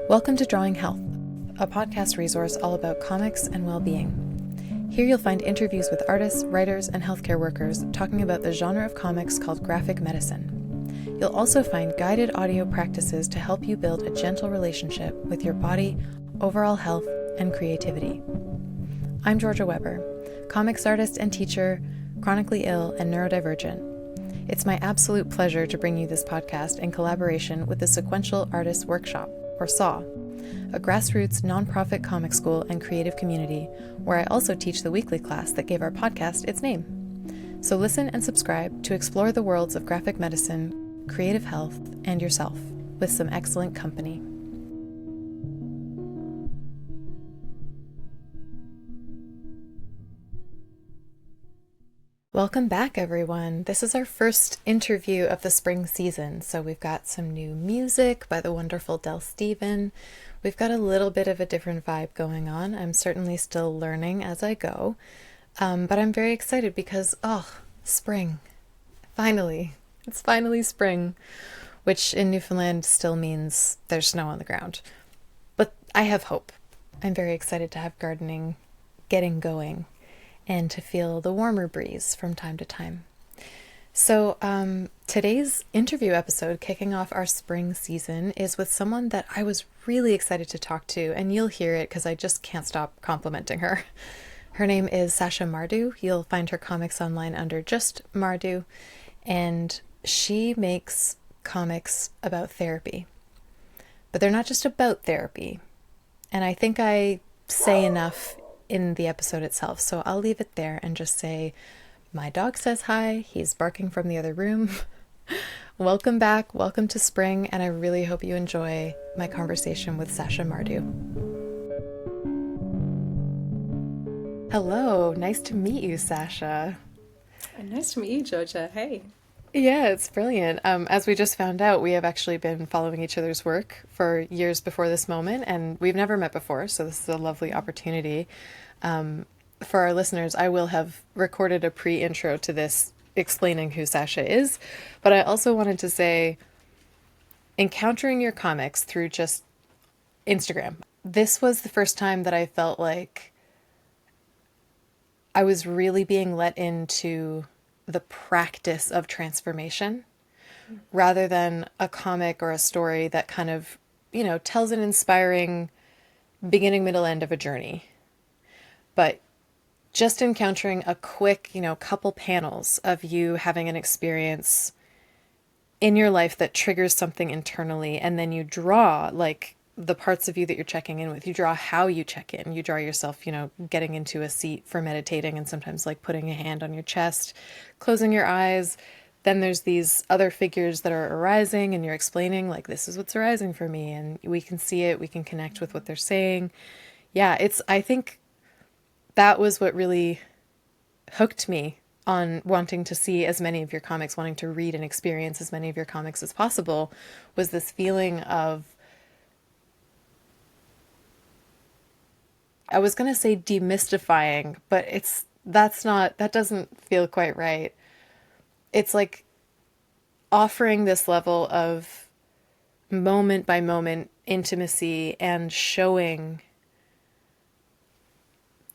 Welcome to Drawing Health, a podcast resource all about comics and well-being. Here you'll find interviews with artists, writers, and healthcare workers talking about the genre of comics called graphic medicine. You'll also find guided audio practices to help you build a gentle relationship with your body, overall health, and creativity. I'm Georgia Weber, comics artist and teacher, chronically ill and neurodivergent. It's my absolute pleasure to bring you this podcast in collaboration with the Sequential Artists Workshop, or SAW, a grassroots nonprofit comic school and creative community where I also teach the weekly class that gave our podcast its name. So listen and subscribe to explore the worlds of graphic medicine, creative health, and yourself with some excellent company. Welcome back, everyone. This is our first interview of the spring season, so we've got some new music by the wonderful Del Steven. We've got a little bit of a different vibe going on. I'm certainly still learning as I go, but I'm very excited because, spring. Finally. It's finally spring, which in Newfoundland still means there's snow on the ground. But I have hope. I'm very excited to have gardening getting going and to feel the warmer breeze from time to time. So today's interview episode, kicking off our spring season, is with someone that I was really excited to talk to, and you'll hear it because I just can't stop complimenting her. Her name is Sacha Mardou. You'll find her comics online under just Mardou, and she makes comics about therapy. But they're not just about therapy, and I think I say enough in the episode itself, so I'll leave it there and just say, my dog says hi, he's barking from the other room. Welcome back, welcome to spring, and I really hope you enjoy my conversation with Sacha Mardou. Hello, nice to meet you, Sacha. Nice to meet you, Georgia. Hey. Yeah, it's brilliant. As we just found out, we have actually been following each other's work for years before this moment, and we've never met before, so this is a lovely opportunity. For our listeners, I will have recorded a pre-intro to this explaining who Sacha is, but I also wanted to say, encountering your comics through just Instagram, this was the first time that I felt like I was really being let into the practice of transformation rather than a comic or a story that kind of, tells an inspiring beginning, middle, end of a journey. But just encountering a quick, couple panels of you having an experience in your life that triggers something internally, and then you draw like the parts of you that you're checking in with. You draw how you check in. You draw yourself, getting into a seat for meditating and sometimes like putting a hand on your chest, closing your eyes. Then there's these other figures that are arising and you're explaining like, this is what's arising for me. And we can see it. We can connect with what they're saying. Yeah, I think that was what really hooked me on wanting to see as many of your comics, wanting to read and experience as many of your comics as possible, was this feeling of, I was going to say demystifying, but that doesn't feel quite right. It's like offering this level of moment by moment intimacy and showing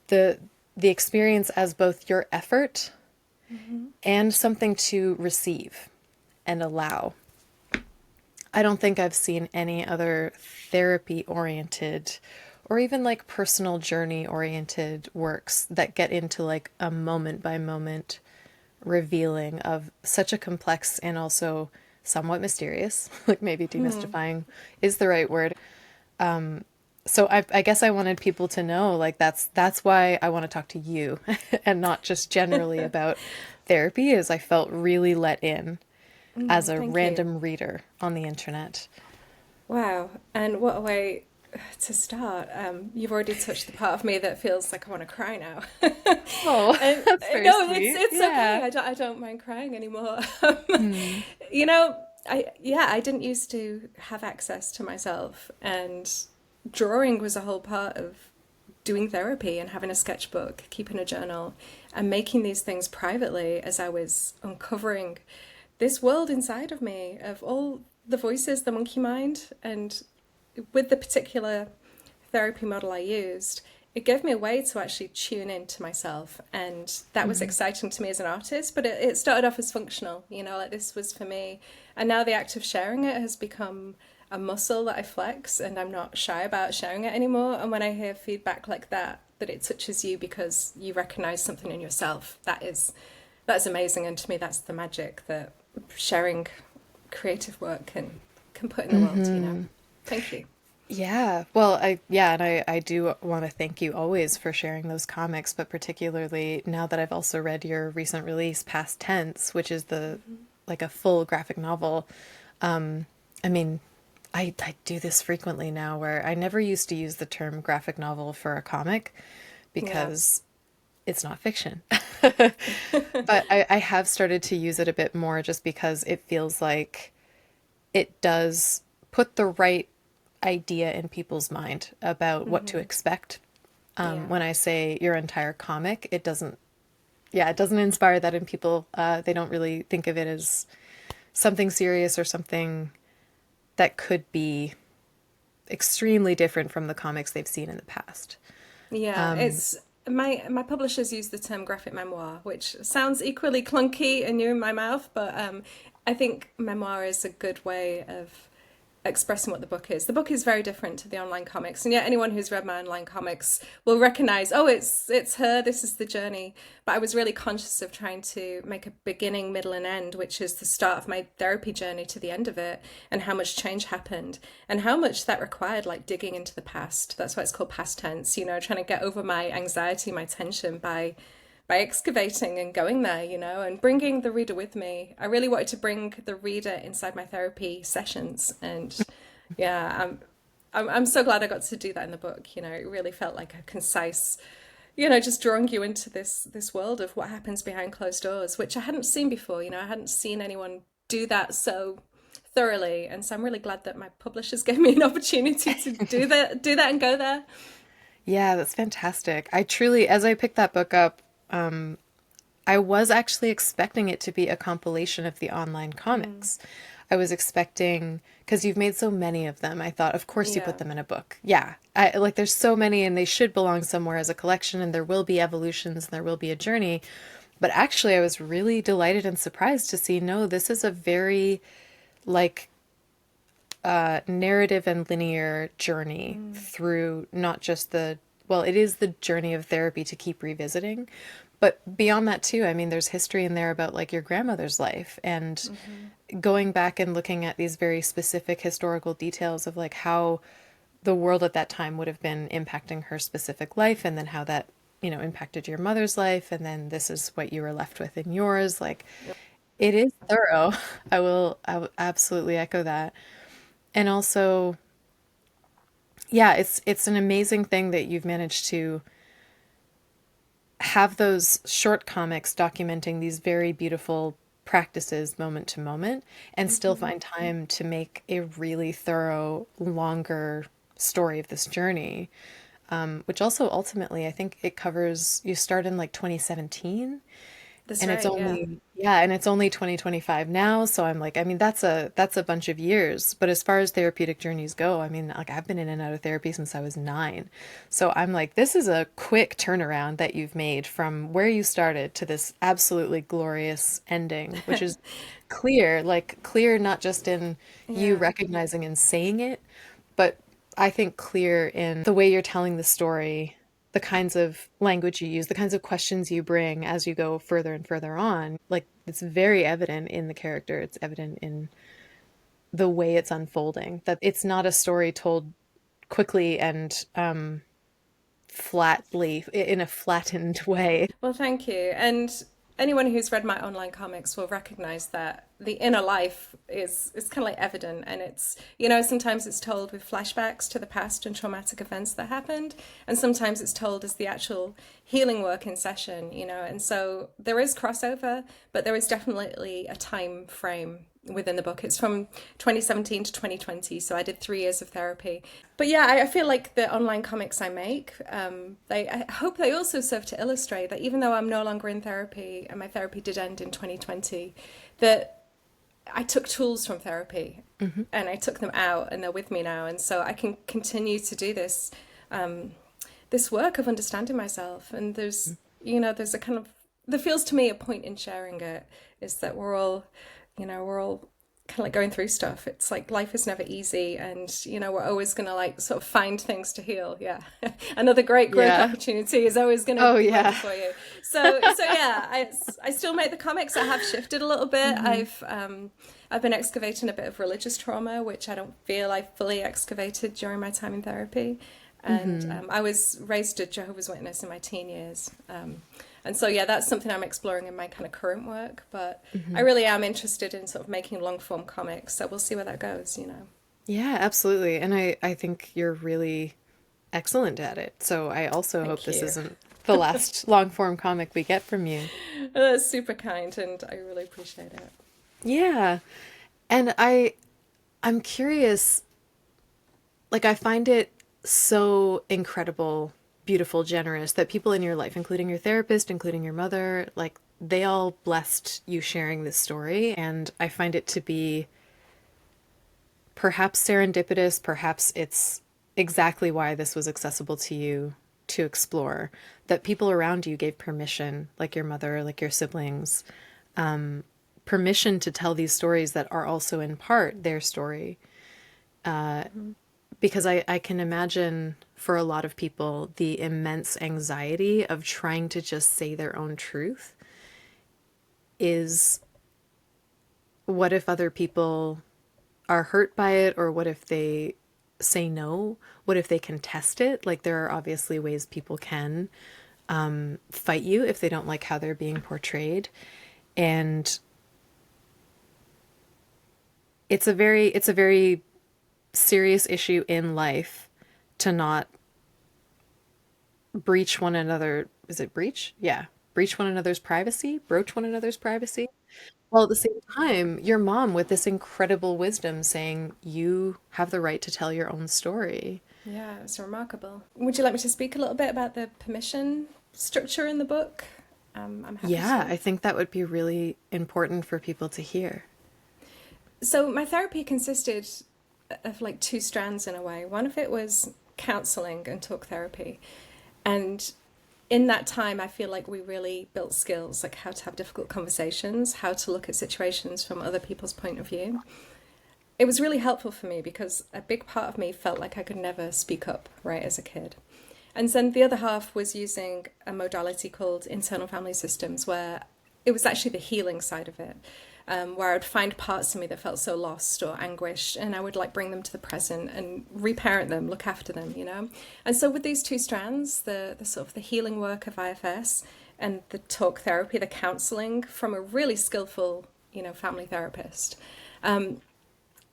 the experience as both your effort and something to receive and allow. I don't think I've seen any other therapy oriented or even like personal journey oriented works that get into like a moment by moment revealing of such a complex and also somewhat mysterious, like maybe demystifying is the right word. So I guess I wanted people to know, like, that's why I want to talk to you and not just generally about therapy, is I felt really let in as a random reader on the internet. Wow. And what a way to start. You've already touched the part of me that feels like I want to cry now. Oh, that's very sweet. It's okay. I don't mind crying anymore. I didn't used to have access to myself, and drawing was a whole part of doing therapy and having a sketchbook, keeping a journal, and making these things privately as I was uncovering this world inside of me of all the voices, the monkey mind, and with the particular therapy model I used, it gave me a way to actually tune into myself. And that was Mhm. exciting to me as an artist, but it started off as functional, like this was for me. And now the act of sharing it has become a muscle that I flex, and I'm not shy about sharing it anymore. And when I hear feedback like that, that it touches you because you recognize something in yourself, that's amazing. And to me, that's the magic that sharing creative work can put in the world. Mhm. Thank you. Yeah. Well, and I do want to thank you always for sharing those comics, but particularly now that I've also read your recent release, Past Tense, which is the like a full graphic novel. I mean, I do this frequently now where I never used to use the term graphic novel for a comic Yeah. because it's not fiction. But I have started to use it a bit more just because it feels like it does put the right idea in people's mind about what to expect. Yeah. When I say your entire comic, it doesn't, yeah, it doesn't inspire that in people. They don't really think of it as something serious or something that could be extremely different from the comics they've seen in the past. Yeah, it's my publishers use the term graphic memoir, which sounds equally clunky and new in my mouth, but I think memoir is a good way of expressing what the book is. The book is very different to the online comics, and yet anyone who's read my online comics will recognize, oh, it's her. This is the journey. But I was really conscious of trying to make a beginning, middle, and end, which is the start of my therapy journey to the end of it, and how much change happened, and how much that required, like digging into the past. That's why it's called past tense. Trying to get over my anxiety, my tension by excavating and going there, and bringing the reader with me. I really wanted to bring the reader inside my therapy sessions, and yeah, I'm so glad I got to do that in the book. It really felt like a concise, just drawing you into this world of what happens behind closed doors, which I hadn't seen before. I hadn't seen anyone do that so thoroughly, and so I'm really glad that my publishers gave me an opportunity to do that and go there. Yeah, that's fantastic. I truly, as I picked that book up, I was actually expecting it to be a compilation of the online Mm, comics. I was expecting, because you've made so many of them, I thought, of course you yeah. put them in a book. Yeah. Like there's so many and they should belong somewhere as a collection and there will be evolutions and there will be a journey. But actually, I was really delighted and surprised to see, no, this is a very like narrative and linear journey Mm, through not just well, it is the journey of therapy to keep revisiting, but beyond that too, I mean, there's history in there about like your grandmother's life and hmm. going back and looking at these very specific historical details of like how the world at that time would have been impacting her specific life and then how that, impacted your mother's life and then this is what you were left with in yours. Like it is thorough. I will absolutely echo that. And also, yeah, it's an amazing thing that you've managed to have those short comics documenting these very beautiful practices moment to moment and still Hmm. find time to make a really thorough, longer story of this journey. Which also ultimately, I think it covers, you start in like 2017 That's and it's right, yeah. only, yeah, and it's only 2025 now. So I'm like, I mean, that's a bunch of years. But as far as therapeutic journeys go, I mean, like I've been in and out of therapy since I was 9. So I'm like, this is a quick turnaround that you've made from where you started to this absolutely glorious ending, which is clear, like clear not just in you Yeah. recognizing and saying it, but I think clear in the way you're telling the story, the kinds of language you use, the kinds of questions you bring as you go further and further on. Like it's very evident in the character, it's evident in the way it's unfolding, that it's not a story told quickly and flatly in a flattened way. Well, thank you. And anyone who's read my online comics will recognize that the inner life is kind of like evident, and sometimes it's told with flashbacks to the past and traumatic events that happened, and sometimes it's told as the actual healing work in session. And so there is crossover, but there is definitely a time frame within the book. It's from 2017 to 2020, so I did 3 years of therapy. But yeah, I feel like the online comics I make, I hope they also serve to illustrate that even though I'm no longer in therapy and my therapy did end in 2020, that I took tools from therapy and I took them out, and they're with me now, and so I can continue to do this work of understanding myself. And there's a kind of, there feels to me a point in sharing it is that we're all kind of like going through stuff. It's like life is never easy, and we're always gonna like sort of find things to heal. Yeah, another great growth Yeah. opportunity is always gonna Oh, be waiting yeah. for you. So yeah, I still make the comics. I have shifted a little bit. I've been excavating a bit of religious trauma, which I don't feel I fully excavated during my time in therapy. And I was raised a Jehovah's Witness in my teen years. And so, yeah, that's something I'm exploring in my kind of current work. But I really am interested in sort of making long form comics. So we'll see where that goes. Yeah, absolutely. And I think you're really excellent at it. So I also hope Thank this you. isn't the last long form comic we get from you. That's super kind, and I really appreciate it. Yeah. And I'm curious, like I find it so incredible, beautiful, generous that people in your life, including your therapist, including your mother, like they all blessed you sharing this story. And I find it to be perhaps serendipitous, perhaps it's exactly why this was accessible to you to explore, that people around you gave permission, like your mother, like your siblings, permission to tell these stories that are also in part their story. Because I can imagine for a lot of people the immense anxiety of trying to just say their own truth is, what if other people are hurt by it, or what if they say no? What if they contest it? Like there are obviously ways people can fight you if they don't like how they're being portrayed. And it's a very serious issue in life to not breach one another. Is it breach? Yeah. Breach one another's privacy, broach one another's privacy. Well, at the same time, your mom with this incredible wisdom saying you have the right to tell your own story. Yeah, it's remarkable. Would you like me to speak a little bit about the permission structure in the book? I'm happy Yeah, to. I think that would be really important for people to hear. So my therapy consisted of like two strands in a way. One of it was counseling and talk therapy. And in that time, I feel like we really built skills, like how to have difficult conversations, how to look at situations from other people's point of view. It was really helpful for me because a big part of me felt like I could never speak up, right, as a kid. And then the other half was using a modality called internal family systems, where it was actually the healing side of it, where I would find parts of me that felt so lost or anguished, and I would like bring them to the present and reparent them, look after them. And so with these two strands, the sort of the healing work of IFS and the talk therapy, the counseling from a really skillful, family therapist,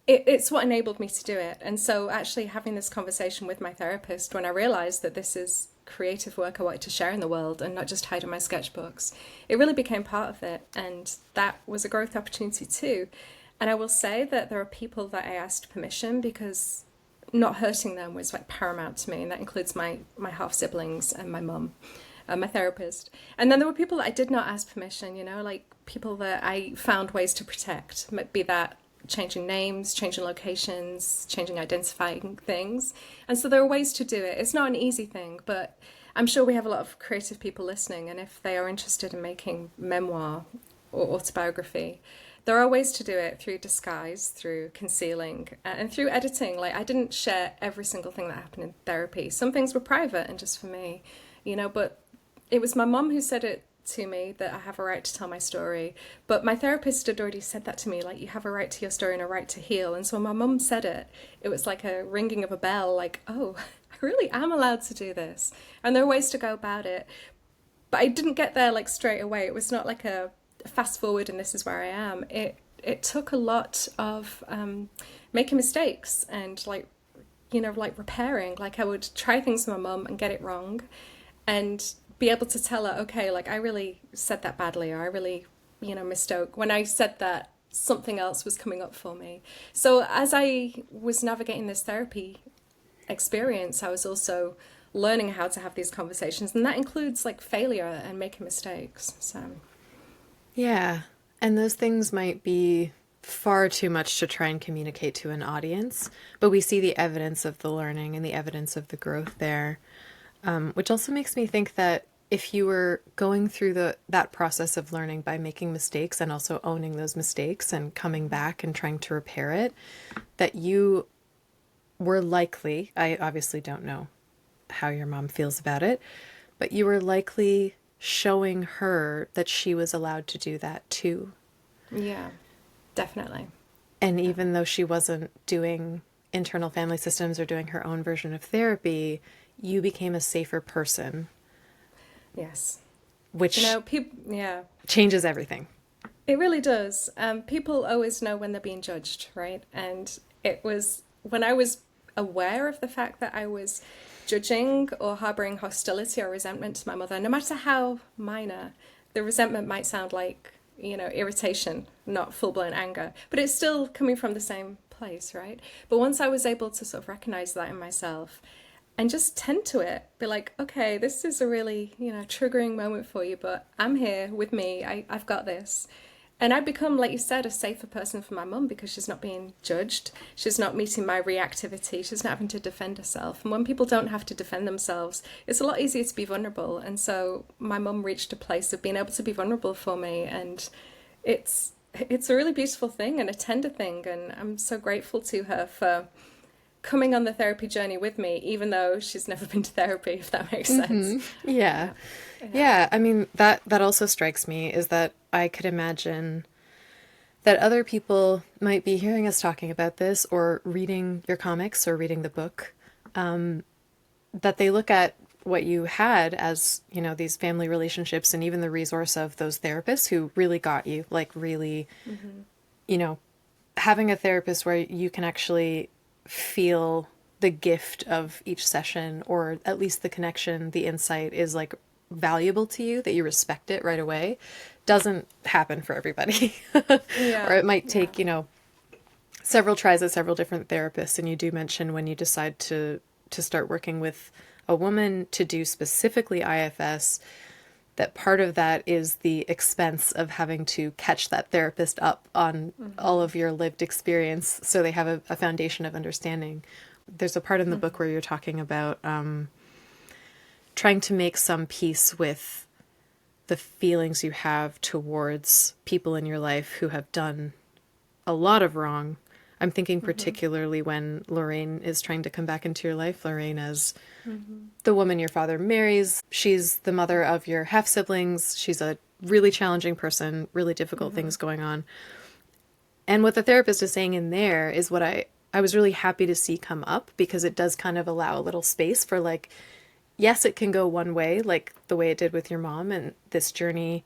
it's what enabled me to do it. And so actually having this conversation with my therapist when I realized that this is creative work I wanted to share in the world and not just hide in my sketchbooks, it really became part of it. And that was a growth opportunity too. And I will say that there are people that I asked permission because not hurting them was like paramount to me. And that includes my half siblings and my mum, my therapist. And then there were people that I did not ask permission, like people that I found ways to protect, be that changing names, changing locations, changing identifying things. And so there are ways to do it. It's not an easy thing, but I'm sure we have a lot of creative people listening. And if they are interested in making memoir or autobiography, there are ways to do it through disguise, through concealing, and through editing. Like I didn't share every single thing that happened in therapy. Some things were private and just for me, but it was my mum who said it to me that I have a right to tell my story. But my therapist had already said that to me, like you have a right to your story and a right to heal. And so when my mum said it, it was like a ringing of a bell, like, oh, I really am allowed to do this. And there are ways to go about it. But I didn't get there like straight away. It was not like a fast forward and this is where I am. It took a lot of making mistakes and like repairing. Like I would try things with my mum and get it wrong and be able to tell her, okay, like I really said that badly, or I really, mistook. When I said that, something else was coming up for me. So as I was navigating this therapy experience, I was also learning how to have these conversations, and that includes like failure and making mistakes. So Yeah. And those things might be far too much to try and communicate to an audience, but we see the evidence of the learning and the evidence of the growth there, which also makes me think that if you were going through that process of learning by making mistakes and also owning those mistakes and coming back and trying to repair it, that you were likely, I obviously don't know how your mom feels about it, but you were likely showing her that she was allowed to do that too. Yeah, definitely. And Yeah. even though she wasn't doing internal family systems or doing her own version of therapy, you became a safer person, Yes. You which know, people, yeah, changes everything. it really does. People always know when they're being judged, right? And it was when I was aware of the fact that I was judging or harboring hostility or resentment to my mother, no matter how minor, the resentment might sound like, irritation, not full blown anger, but it's still coming from the same place, right? But once I was able to sort of recognize that in myself and just tend to it, be like, okay, this is a really, triggering moment for you, but I'm here with me. I've got this. And I become, like you said, a safer person for my mum because she's not being judged. She's not meeting my reactivity. She's not having to defend herself. And when people don't have to defend themselves, it's a lot easier to be vulnerable. And so my mum reached a place of being able to be vulnerable for me. And it's a really beautiful thing and a tender thing. And I'm so grateful to her for coming on the therapy journey with me, even though she's never been to therapy, if that makes sense. Yeah. Yeah. Yeah. Yeah. I mean, that also strikes me is that I could imagine that other people might be hearing us talking about this or reading your comics or reading the book, that they look at what you had as, these family relationships and even the resource of those therapists who really got you, like really, Mm-hmm. you know, having a therapist where you can actually feel the gift of each session, or at least the connection, the insight is like valuable to you, that you respect it right away, doesn't happen for everybody. Or Yeah. it might Yeah. take, several tries at several different therapists. And you do mention when you decide to start working with a woman to do specifically IFS, that part of that is the expense of having to catch that therapist up on all Mm-hmm. of your lived experience so they have a foundation of understanding. There's a part in the book where you're talking about trying to make some peace with the feelings you have towards people in your life who have done a lot of wrong. I'm thinking Mm-hmm. particularly when Lorraine is trying to come back into your life. Lorraine as Mm-hmm. the woman your father marries. She's the mother of your half siblings. She's a really challenging person, really difficult Mm-hmm. things going on. And what the therapist is saying in there is what I was really happy to see come up, because it does kind of allow a little space for, like, yes, it can go one way, like the way it did with your mom and this journey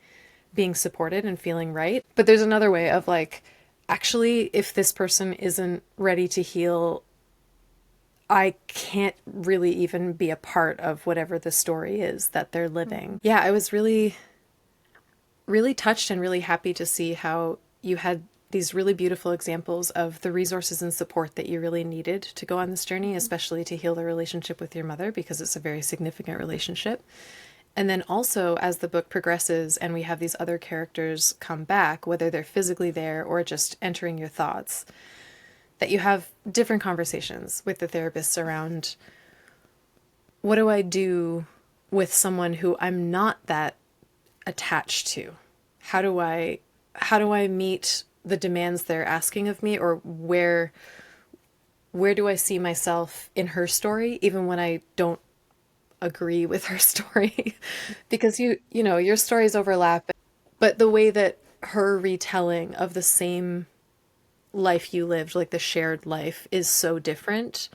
being supported and feeling right. But there's another way of, like, actually, if this person isn't ready to heal, I can't really even be a part of whatever the story is that they're Mm-hmm. living. Yeah, I was really, really touched and really happy to see how you had these really beautiful examples of the resources and support that you really needed to go on this journey, especially to heal the relationship with your mother, because it's a very significant relationship. And then also, as the book progresses and we have these other characters come back, whether they're physically there or just entering your thoughts, that you have different conversations with the therapists around, what do I do with someone who I'm not that attached to? How do I meet the demands they're asking of me, or where do I see myself in her story even when I don't agree with her story? Because your stories overlap, but the way that her retelling of the same life you lived, like the shared life, is so different.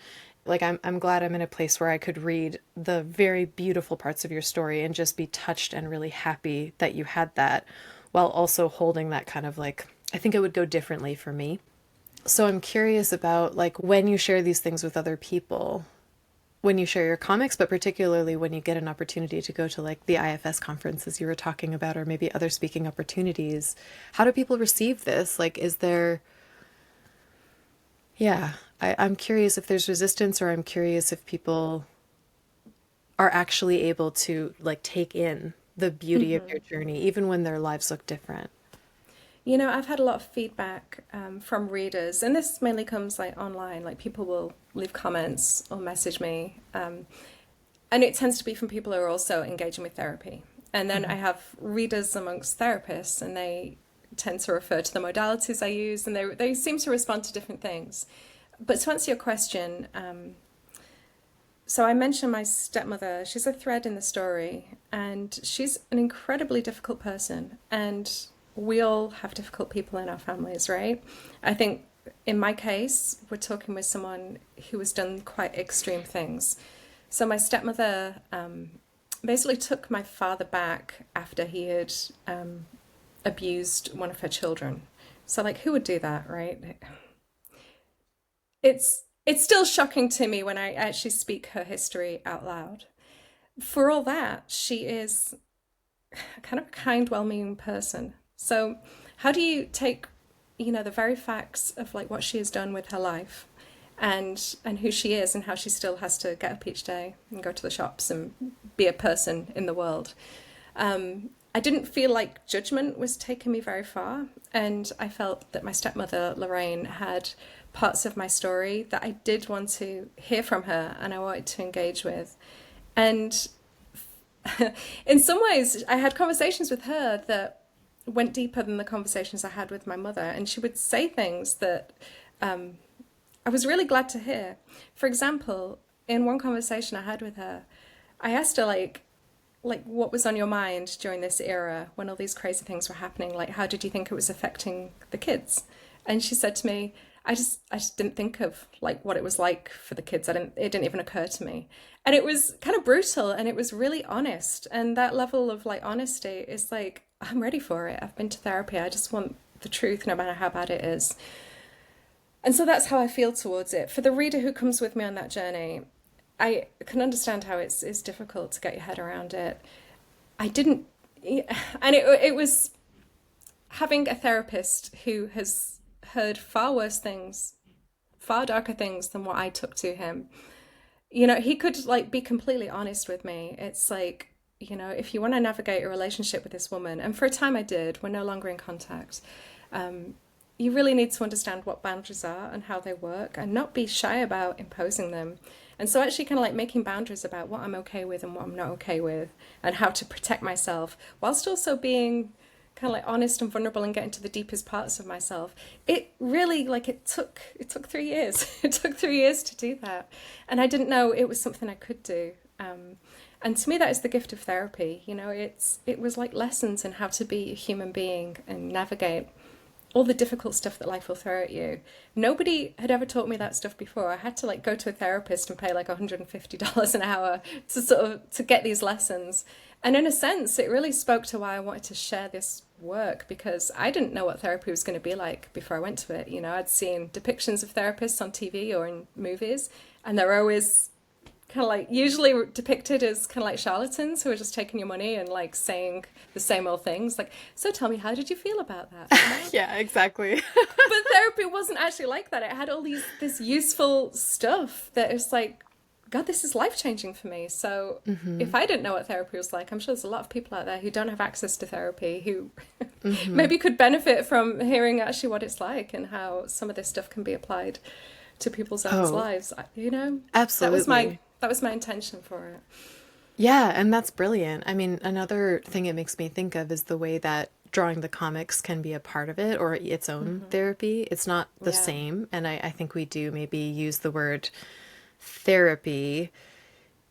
Like I'm glad I'm in a place where I could read the very beautiful parts of your story and just be touched and really happy that you had that, while also holding that kind of, like, I think it would go differently for me. So I'm curious about, like, when you share these things with other people, when you share your comics, but particularly when you get an opportunity to go to, like, the IFS conferences you were talking about, or maybe other speaking opportunities, how do people receive this? Like, is there, yeah, I'm curious if there's resistance, or I'm curious if people are actually able to, like, take in the beauty of Mm-hmm. your journey, even when their lives look different. I've had a lot of feedback from readers, and this mainly comes like online. Like people will leave comments or message me, and it tends to be from people who are also engaging with therapy. And then I have readers amongst therapists, and they tend to refer to the modalities I use, and they seem to respond to different things. But to answer your question, so I mentioned my stepmother. She's a thread in the story, and she's an incredibly difficult person. And we all have difficult people in our families, right? I think in my case, we're talking with someone who has done quite extreme things. So my stepmother basically took my father back after he had abused one of her children. So like, who would do that, right? It's still shocking to me when I actually speak her history out loud. For all that, she is kind of a kind, well-meaning person. So how do you take, the very facts of like what she has done with her life and who she is and how she still has to get up each day and go to the shops and be a person in the world. I didn't feel like judgment was taking me very far, and I felt that my stepmother Lorraine had parts of my story that I did want to hear from her and I wanted to engage with. And in some ways, I had conversations with her that went deeper than the conversations I had with my mother, and she would say things that I was really glad to hear. For example, in one conversation I had with her, I asked her like what was on your mind during this era when all these crazy things were happening? Like, how did you think it was affecting the kids? And she said to me, I just didn't think of like what it was like for the kids. It didn't even occur to me. And it was kind of brutal, and it was really honest. And that level of like honesty is like, I'm ready for it. I've been to therapy. I just want the truth no matter how bad it is. And so that's how I feel towards it. For the reader who comes with me on that journey, I can understand how it's difficult to get your head around it. I didn't, and it was having a therapist who has heard far worse things, far darker things than what I took to him. He could like be completely honest with me. It's like, if you want to navigate a relationship with this woman, and for a time I did, we're no longer in contact. You really need to understand what boundaries are and how they work, and not be shy about imposing them. And so actually kind of like making boundaries about what I'm okay with and what I'm not okay with, and how to protect myself whilst also being kind of like honest and vulnerable and getting to the deepest parts of myself. It really like it took 3 years. It took 3 years to do that. And I didn't know it was something I could do. And to me, that is the gift of therapy. It was like lessons in how to be a human being and navigate all the difficult stuff that life will throw at you. Nobody had ever taught me that stuff before. I had to like go to a therapist and pay like $150 an hour to to get these lessons. And in a sense, it really spoke to why I wanted to share this work, because I didn't know what therapy was going to be like before I went to it. I'd seen depictions of therapists on TV or in movies, and they're always kind of like usually depicted as kind of like charlatans who are just taking your money and like saying the same old things. Like, so tell me, how did you feel about that? Yeah, exactly. But therapy wasn't actually like that. It had all this useful stuff that is like, God, this is life-changing for me. So if I didn't know what therapy was like, I'm sure there's a lot of people out there who don't have access to therapy who maybe could benefit from hearing actually what it's like and how some of this stuff can be applied to people's own lives. Absolutely. That was my intention for it. Yeah, and that's brilliant. I mean, another thing it makes me think of is the way that drawing the comics can be a part of it, or its own therapy. It's not the same. And I think we do maybe use the word therapy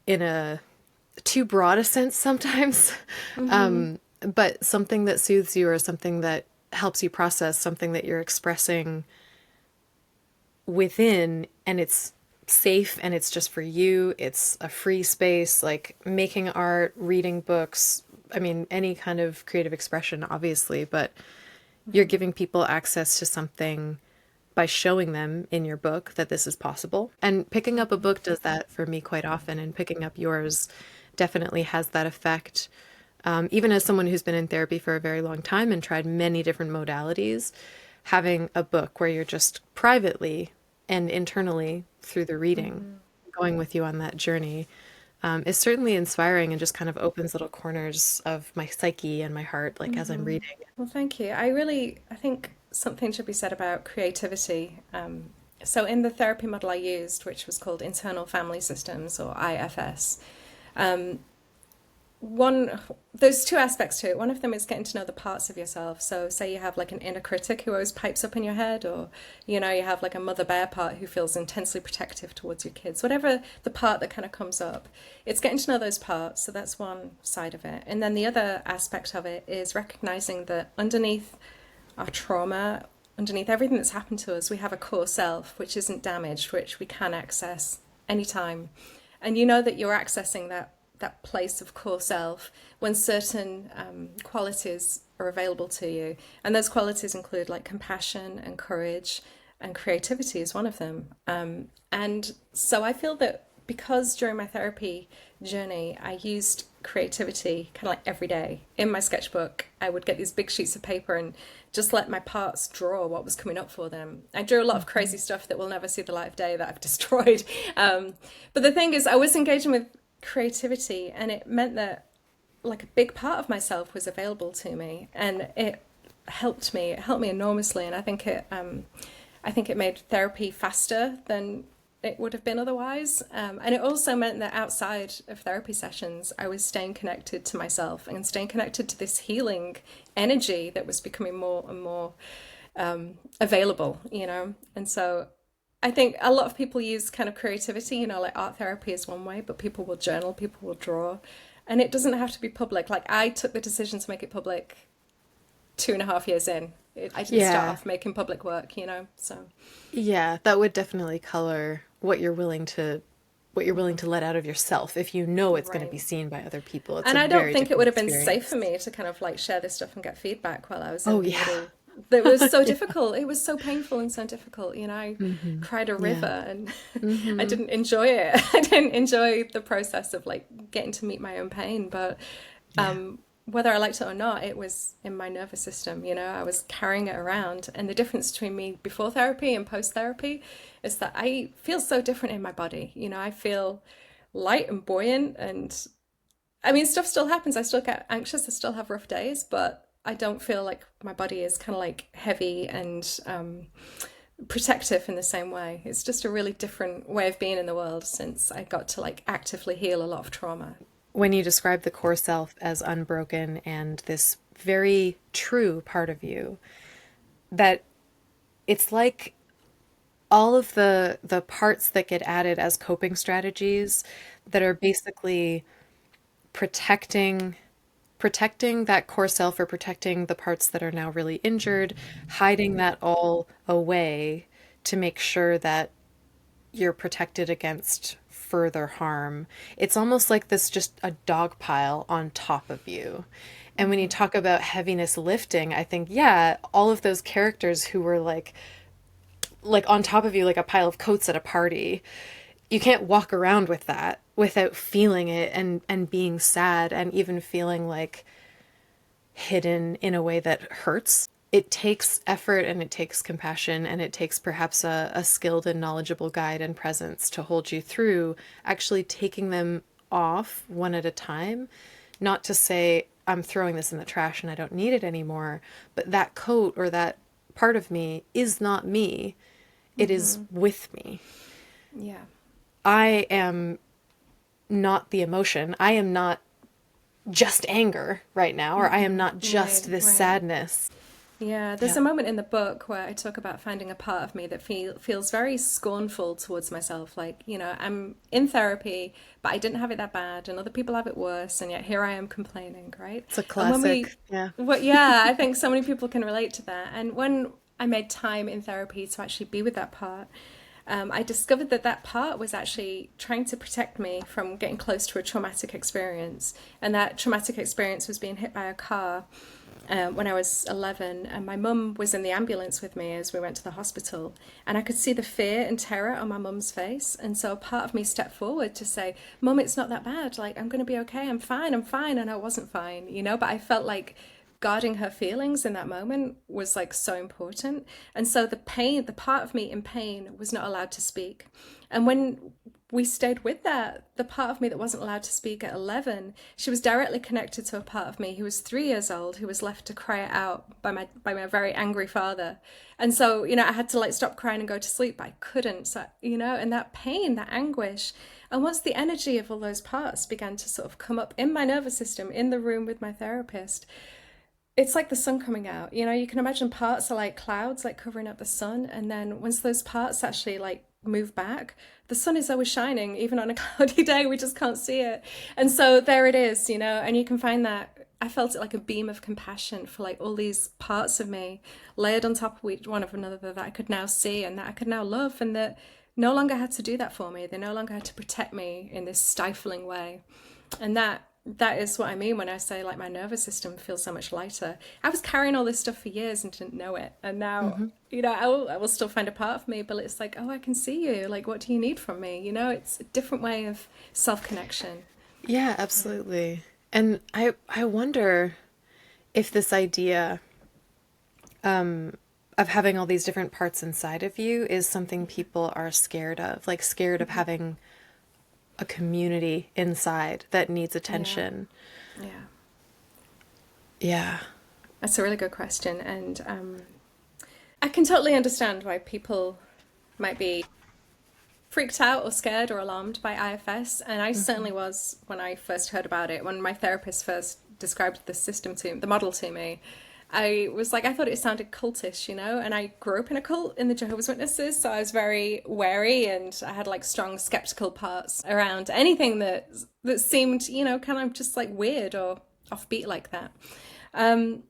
in a too broad a sense sometimes. But something that soothes you, or something that helps you process something that you're expressing within, and it's safe and it's just for you. It's a free space, like making art, reading books. I mean, any kind of creative expression, obviously, but you're giving people access to something by showing them in your book that this is possible. And picking up a book does that for me quite often, and picking up yours definitely has that effect. Even as someone who's been in therapy for a very long time and tried many different modalities, having a book where you're just privately and internally through the reading, going with you on that journey, is certainly inspiring and just kind of opens little corners of my psyche and my heart, like as I'm reading. Well, thank you. I think something should be said about creativity. So in the therapy model I used, which was called Internal Family Systems or IFS, one there's two aspects to it. One of them is getting to know the parts of yourself. So say you have like an inner critic who always pipes up in your head, or you know, you have like a mother bear part who feels intensely protective towards your kids. Whatever the part that kind of comes up, it's getting to know those parts. So that's one side of it. And then the other aspect of it is recognizing that underneath our trauma, underneath everything that's happened to us, we have a core self which isn't damaged, which we can access anytime. And you know that you're accessing that place of core self when certain qualities are available to you. And those qualities include like compassion and courage, and creativity is one of them. And so I feel that because during my therapy journey, I used creativity kind of like every day. In my sketchbook, I would get these big sheets of paper and just let my parts draw what was coming up for them. I drew a lot of crazy stuff that will never see the light of day that I've destroyed. But the thing is, I was engaging with creativity, and it meant that like a big part of myself was available to me, and it helped me enormously. And I think it made therapy faster than it would have been otherwise. And it also meant that outside of therapy sessions, I was staying connected to myself and staying connected to this healing energy that was becoming more and more available, you know. And so I think a lot of people use kind of creativity, you know, like art therapy is one way, but people will journal, people will draw, and it doesn't have to be public. Like I took the decision to make it public 2.5 years in. I didn't start Yeah. off making public work, you know, so. Yeah, that would definitely color what you're willing to let out of yourself if you know it's going to Right. be seen by other people. It's a And I don't very think it would different have been safe for experience. me to kind of like share this stuff and get feedback while I was Oh in the yeah. middle. It was so Yeah. difficult. It was so painful and so difficult. You know, I cried a river Yeah. and I Hmm. didn't enjoy it. I didn't enjoy the process of like getting to meet my own pain. But Yeah. whether I liked it or not, it was in my nervous system. You know, I was carrying it around. And the difference between me before therapy and post therapy is that I feel so different in my body. You know, I feel light and buoyant, and I mean, stuff still happens. I still get anxious. I still have rough days, but I don't feel like my body is kind of like heavy and protective in the same way. It's just a really different way of being in the world since I got to like actively heal a lot of trauma. When you describe the core self as unbroken and this very true part of you, that it's like all of the parts that get added as coping strategies that are basically protecting that core self, or protecting the parts that are now really injured, hiding that all away to make sure that you're protected against further harm. It's almost like this, just a dog pile on top of you. And when you talk about heaviness lifting, I think, yeah, all of those characters who were like on top of you like a pile of coats at a party, you can't walk around with that without feeling it and being sad and even feeling like hidden in a way that hurts. It takes effort and it takes compassion and it takes perhaps a skilled and knowledgeable guide and presence to hold you through actually taking them off one at a time. Not to say I'm throwing this in the trash and I don't need it anymore, but that coat or that part of me is not me. It is with me. Yeah. I am not the emotion. I am not just anger right now, or I am not Right, just this right. sadness. Yeah, there's Yeah. a moment in the book where I talk about finding a part of me that feels very scornful towards myself. Like, you know, I'm in therapy, but I didn't have it that bad, and other people have it worse, and yet here I am complaining, right? It's a And when classic. Yeah. yeah, I think so many people can relate to that. And when I made time in therapy to actually be with that part, I discovered that that part was actually trying to protect me from getting close to a traumatic experience. And that traumatic experience was being hit by a car when I was 11, and my mum was in the ambulance with me as we went to the hospital. And I could see the fear and terror on my mum's face. And so a part of me stepped forward to say, Mum, it's not that bad. Like, I'm going to be okay. I'm fine. I'm fine. And I wasn't fine, you know, but I felt like guarding her feelings in that moment was like so important. And so the pain, the part of me in pain was not allowed to speak. And when we stayed with that, the part of me that wasn't allowed to speak at 11, she was directly connected to a part of me who was 3 years old, who was left to cry it out by my very angry father. And so, I had to like stop crying and go to sleep, but I couldn't. So, and that pain, that anguish. And once the energy of all those parts began to sort of come up in my nervous system, in the room with my therapist, it's like the sun coming out. You can imagine parts are like clouds, like covering up the sun. And then once those parts actually like move back, the sun is always shining, even on a cloudy day, we just can't see it. And so there it is, and you can find that I felt it like a beam of compassion for like all these parts of me layered on top of each one of another that I could now see and that I could now love, and that no longer had to do that for me. They no longer had to protect me in this stifling way. And that is what I mean when I say like my nervous system feels so much lighter. I was carrying all this stuff for years and didn't know it. And now, I will still find a part of me, but it's like, oh, I can see you. Like, what do you need from me? It's a different way of self-connection. Yeah, absolutely. And I wonder if this idea of having all these different parts inside of you is something people are scared of, like scared of having a community inside that needs attention. Yeah. Yeah. That's a really good question. And I can totally understand why people might be freaked out or scared or alarmed by IFS. And I certainly was when I first heard about it. When my therapist first described the model to me, I was like, I thought it sounded cultish, and I grew up in a cult in the Jehovah's Witnesses, so I was very wary, and I had like strong skeptical parts around anything that seemed, kind of just like weird or offbeat like that. And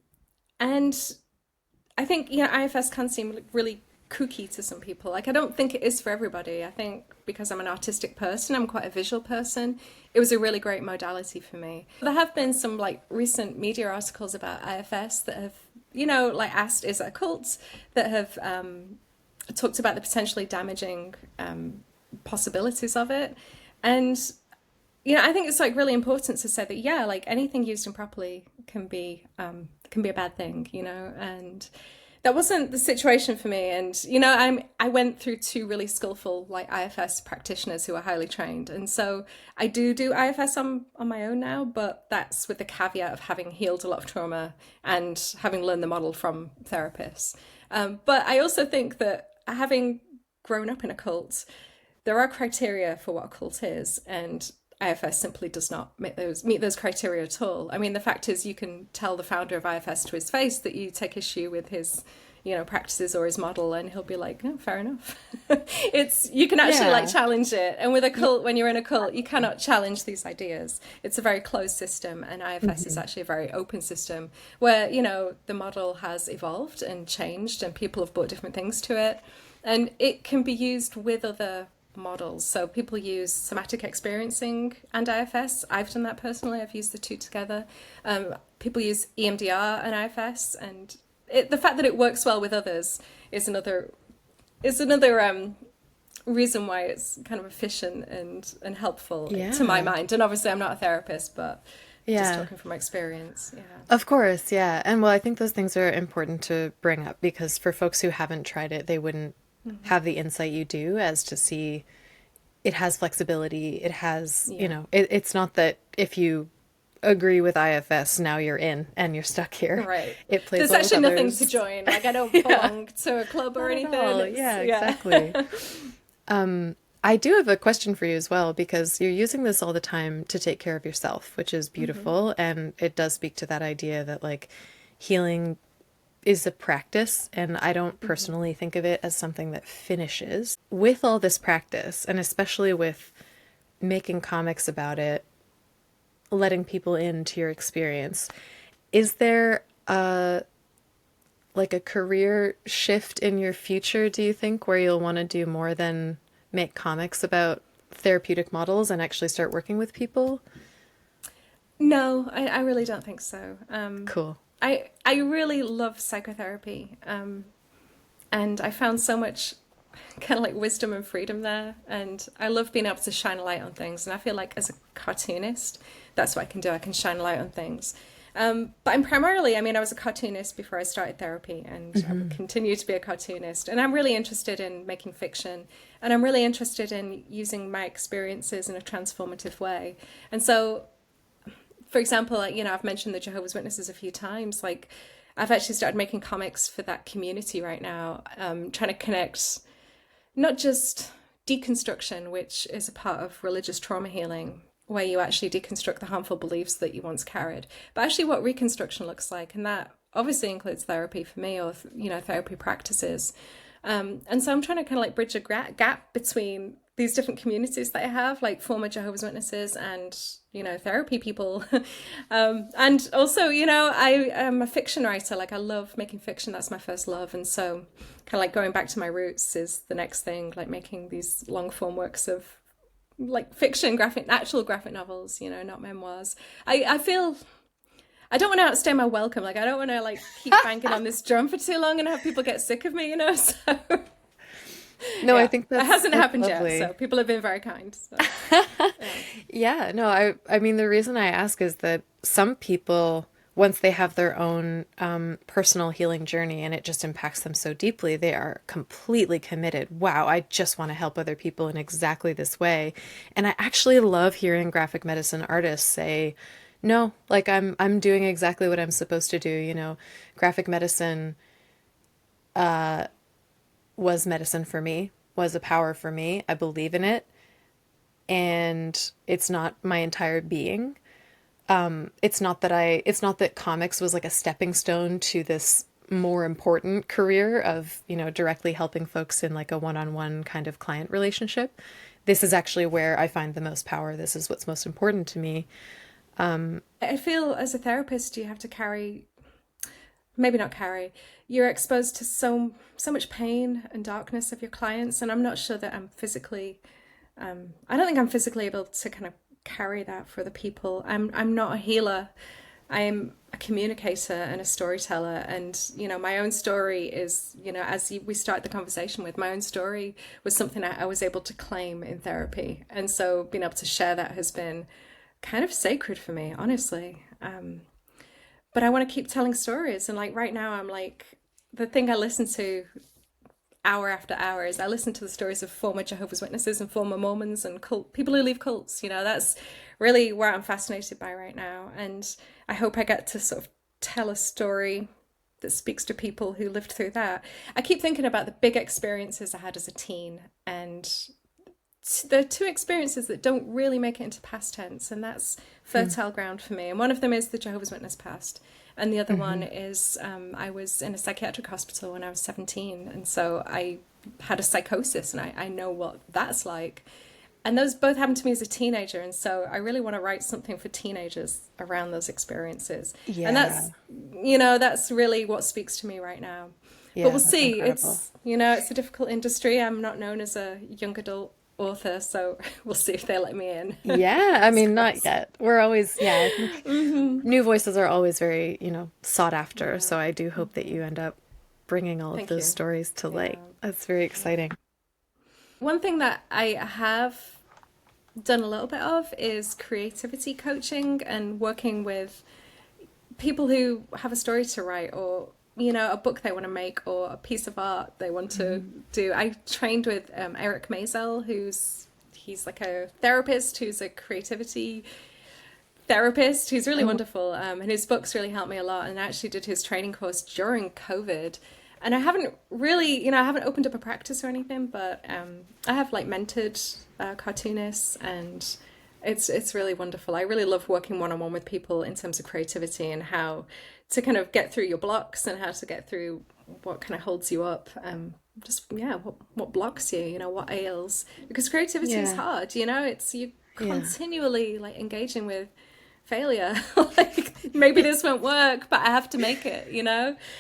I think, IFS can seem really kooky to some people. Like, I don't think it is for everybody. I think because I'm an artistic person, I'm quite a visual person, it was a really great modality for me. There have been some like recent media articles about IFS that have, like asked, is it a cult? That have talked about the potentially damaging possibilities of it. And, I think it's like really important to say that, yeah, like anything used improperly can be a bad thing, and that wasn't the situation for me. And, I went through 2 really skillful like IFS practitioners who are highly trained. And so I do IFS on my own now, but that's with the caveat of having healed a lot of trauma and having learned the model from therapists. But I also think that having grown up in a cult, there are criteria for what a cult is. And IFS simply does not meet those criteria at all. I mean, the fact is, you can tell the founder of IFS to his face that you take issue with his, practices or his model, and he'll be like, "No, fair enough." You can actually like challenge it. And with a cult, when you're in a cult, you cannot challenge these ideas. It's a very closed system, and IFS is actually a very open system where the model has evolved and changed, and people have brought different things to it, and it can be used with other models. So people use somatic experiencing and IFS. I've done that personally. I've used the 2 together. People use EMDR and IFS, and the fact that it works well with others is another reason why it's kind of efficient and helpful to my mind. And obviously, I'm not a therapist, but just talking from my experience. Yeah. Of course, yeah. And well, I think those things are important to bring up because for folks who haven't tried it, they wouldn't have the insight you do as to see it has flexibility. It has, it's not that if you agree with IFS, now you're in and you're stuck here. Right. It plays There's well actually with nothing others. to join. Like, I don't belong to a club or anything. Yeah, exactly. I do have a question for you as well, because you're using this all the time to take care of yourself, which is beautiful. And it does speak to that idea that like healing is a practice, and I don't personally think of it as something that finishes. With all this practice, and especially with making comics about it, letting people into your experience, is there a career shift in your future, do you think, where you'll want to do more than make comics about therapeutic models and actually start working with people? No, I really don't think so. Cool. I really love psychotherapy, and I found so much kind of like wisdom and freedom there, and I love being able to shine a light on things, and I feel like as a cartoonist, that's what I can do. I can shine a light on things, But I'm primarily, I mean, I was a cartoonist before I started therapy, and I will continue to be a cartoonist. And I'm really interested in making fiction, and I'm really interested in using my experiences in a transformative way. And so, for example, like, I've mentioned the Jehovah's Witnesses a few times. Like, I've actually started making comics for that community right now, trying to connect not just deconstruction, which is a part of religious trauma healing, where you actually deconstruct the harmful beliefs that you once carried, but actually what reconstruction looks like. And that obviously includes therapy for me, or, therapy practices. And so I'm trying to kind of like bridge a gap between these different communities that I have, like former Jehovah's Witnesses and, therapy people. And also, I am a fiction writer. Like, I love making fiction. That's my first love. And so kind of like going back to my roots is the next thing, like making these long form works of like fiction, actual graphic novels, not memoirs. I feel I don't want to outstay my welcome. Like, I don't want to like keep banging on this drum for too long and have people get sick of me, So No, yeah, I think it hasn't happened lovely. yet. So people have been very kind. So, yeah. Yeah, no, I mean, the reason I ask is that some people, once they have their own personal healing journey and it just impacts them so deeply, they are completely committed. Wow, I just want to help other people in exactly this way. And I actually love hearing graphic medicine artists say, no, like I'm doing exactly what I'm supposed to do. Graphic medicine was medicine for me, was a power for me. I believe in it, and it's not my entire being. It's not that comics was like a stepping stone to this more important career of, directly helping folks in like a one-on-one kind of client relationship. This is actually where I find the most power. This is what's most important to me. I feel as a therapist, you have to carry, maybe not carry, you're exposed to so much pain and darkness of your clients, and I'm not sure that I don't think I'm physically able to kind of carry that for the people. I'm not a healer. I'm a communicator and a storyteller, and my own story is, we start the conversation with, my own story was something I was able to claim in therapy, and so being able to share that has been kind of sacred for me, honestly. But I want to keep telling stories, and like right now, I'm like, the thing I listen to hour after hour is I listen to the stories of former Jehovah's Witnesses and former Mormons and people who leave cults. That's really where I'm fascinated by right now. And I hope I get to sort of tell a story that speaks to people who lived through that. I keep thinking about the big experiences I had as a teen, and there are two experiences that don't really make it into past tense, and that's fertile ground for me. And one of them is the Jehovah's Witness past. And the other one is I was in a psychiatric hospital when I was 17. And so I had a psychosis, and I know what that's like. And those both happened to me as a teenager. And so I really want to write something for teenagers around those experiences. Yeah. And that's really what speaks to me right now. Yeah, But we'll that's see. incredible. It's a difficult industry. I'm not known as a young adult author, so we'll see if they let me in. Yeah, I mean, not yet. We're always, yeah, I think new voices are always very, sought after. Yeah. So I do hope that you end up bringing all of Thank those you. stories to Yeah. light. That's very exciting. One thing that I have done a little bit of is creativity coaching and working with people who have a story to write, or a book they want to make, or a piece of art they want to do. I trained with Eric Mazel, he's like a therapist who's a creativity therapist who's really wonderful, and his books really helped me a lot. And I actually did his training course during COVID. And I haven't really, I haven't opened up a practice or anything, but I have like mentored cartoonists, and it's really wonderful. I really love working one-on-one with people in terms of creativity and how to kind of get through your blocks and how to get through what kind of holds you up. What blocks you, what ails, because creativity is Yeah. hard. It's you Yeah. continually like engaging with failure. Like, maybe this won't work, but I have to make it.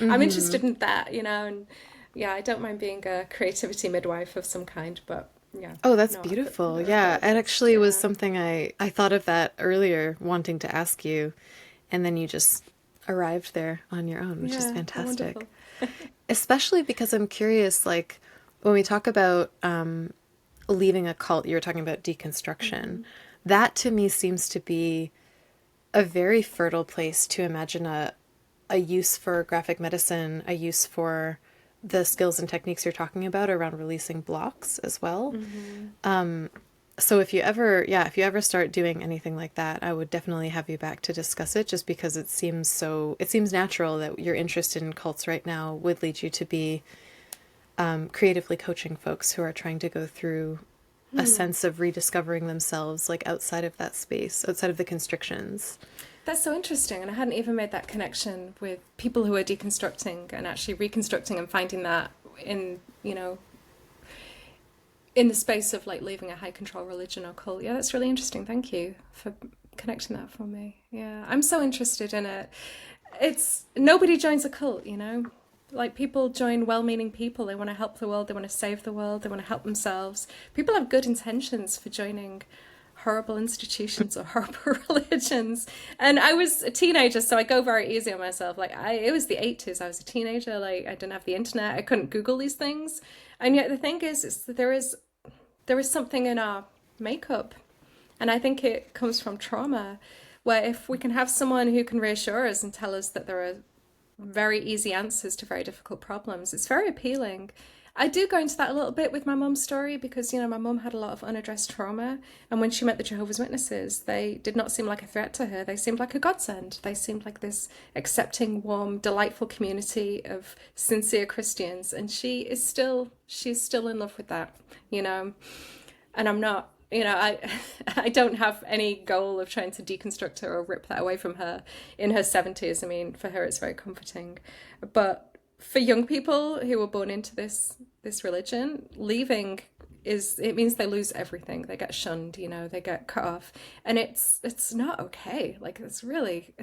I'm interested in that. And yeah, I don't mind being a creativity midwife of some kind, but yeah. Oh, that's No, beautiful. I'm a Yeah. It therapist. actually was Yeah. something I thought of that earlier, wanting to ask you, and then you just arrived there on your own, which is Yeah, fantastic. wonderful. Especially because I'm curious, like when we talk about leaving a cult, you were talking about deconstruction. That to me seems to be a very fertile place to imagine a use for graphic medicine, a use for the skills and techniques you're talking about around releasing blocks as well. Mm-hmm. So if you ever start doing anything like that, I would definitely have you back to discuss it, just because it seems natural that your interest in cults right now would lead you to be creatively coaching folks who are trying to go through a sense of rediscovering themselves, like outside of that space, outside of the constrictions. That's so interesting, and I hadn't even made that connection with people who are deconstructing and actually reconstructing and finding that in, in the space of like leaving a high control religion or cult. Yeah, that's really interesting. Thank you for connecting that for me. Yeah, I'm so interested in it. It's nobody joins a cult, Like people join well-meaning people. They want to help the world. They want to save the world. They want to help themselves. People have good intentions for joining horrible institutions or horrible religions. And I was a teenager, so I go very easy on myself. Like it was the 80s. I was a teenager. Like I didn't have the internet. I couldn't Google these things. And yet the thing is that there is something in our makeup, and I think it comes from trauma, where if we can have someone who can reassure us and tell us that there are very easy answers to very difficult problems, it's very appealing. I do go into that a little bit with my mum's story because, my mum had a lot of unaddressed trauma. And when she met the Jehovah's Witnesses, they did not seem like a threat to her. They seemed like a godsend. They seemed like this accepting, warm, delightful community of sincere Christians. And she's still in love with that, And I'm not. I don't have any goal of trying to deconstruct her or rip that away from her in her 70s. I mean, for her, it's very comforting. But for young people who were born into this religion, leaving it means they lose everything. They get shunned, they get cut off, and it's not okay. Like it's